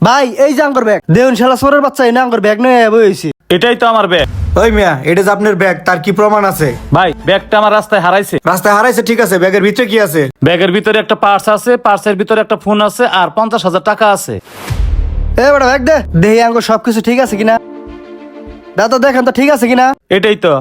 ভাই এই যে আঙ্গুর ব্যাগ দেউন শালা সোরের বাচ্চা এই না আঙ্গুর ব্যাগ নিয়ে বইছি। এটাই তো আমার ব্যাগ। ওই মিয়া, এটা যে আপনার ব্যাগ, তার কি প্রমাণ আছে? ভাই ব্যাগটা আমার রাস্তায় হারাইছে। রাস্তায় হারাইছে ঠিক আছে, ব্যাগের ভিতরে কি আছে? ব্যাগের ভিতরে একটা পার্স আছে, পার্সের ভিতরে একটা ফোন আছে আর 50,000 টাকা আছে। এ বড় ব্যাগ দে দেহি আঙ্গুর সবকিছু ঠিক আছে কিনা দাদা দেখেন তো ঠিক আছে কিনা। এটাই তো,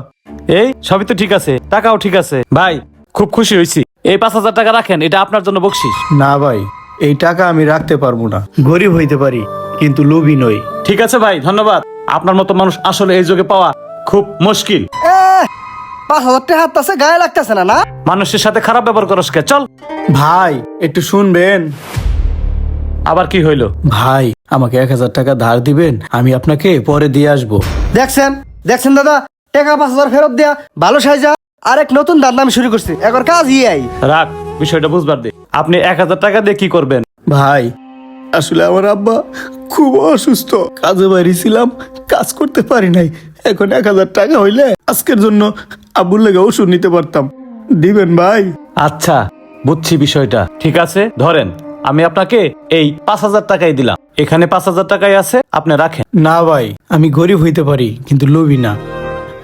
এই সবই তো ঠিক আছে, টাকাও ঠিক আছে। ভাই খুব খুশি হয়েছি, এই 5,000 টাকা রাখেন, এটা আপনার জন্য বকশিস। না ভাই, এই টাকা আমি রাখতে পারবো না। গরিব হইতে পারি কিন্তু লোভী নই। ঠিক আছে ভাই, ধন্যবাদ। আপনার মতো মানুষ আসলে এই যুগে পাওয়া খুব মুশকিল। 5,000 টাকা হাত আছে গায়ে লাগতেছে না না। মানুষের সাথে খারাপ ব্যবহার করস কে? চল। ভাই একটু শুনবেন। আবার কি হইলো? ভাই আমাকে 1,000 টাকা ধার দিবেন, আমি আপনাকে পরে দিয়ে আসবো। দেখছেন দেখছেন দাদা টাকা 5,000 ফেরত দেয়া ভালো সাইজা আরেক নতুন দান্দামি আমি শুরু করছি এখন কাজ আই। রাখ, বিষয়টা বুঝবার দে। আপনি 1,000 টাকা দিয়ে কি করবেন? ভাই আসলে আমার আব্বা খুব অসুস্থ, কাজে বাইরে ছিলাম, কাজ করতে পারি নাই। এখন 1,000 টাকা হইলে আজকের জন্য আব্বুর লেগে ওষুধ নিতে পারতাম। দিবেন ভাই? আচ্ছা, বুঝছি বিষয়টা। ঠিক আছে, ধরেন আমি আপনাকে এই 5,000 টাকাই দিলাম। এখানে 5,000 টাকাই আছে, আপনি রাখেন। না ভাই, আমি গরিব হইতে পারি কিন্তু লোভী না।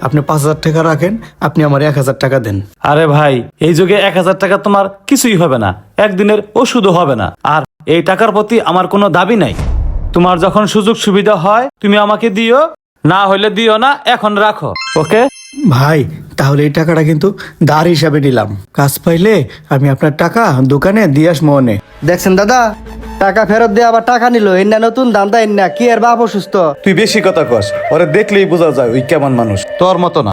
আপনি 5,000 টাকা রাখেন, আপনি আমার 1,000 টাকা দেন। আরে ভাই, এই যুগে 1,000 টাকা তোমার কিছুই হবে না, একদিনের ওষুধও হবে না। আর এই টাকার প্রতি আমার কোনো দাবি নাই। তোমার যখন সুযোগ সুবিধা হয় তুমি আমাকে দিও, না হইলে দিও না, এখন রাখো। ওকে ভাই তাহলে এই টাকাটা কিন্তু ধার হিসাবে নিলাম, কাজ পাইলে আমি আপনার টাকা দোকানে দিয়ে আসবো মনে। দেখছেন দাদা টাকা ফেরত দিয়ে আবার টাকা নিল এন্না নতুন দান্দা এন্না কি এর বাপ অসুস্থ। তুই বেশি কথা কস, ওরে দেখলেই বোঝা যায় ওই কেমন মানুষ, তোর মতো না।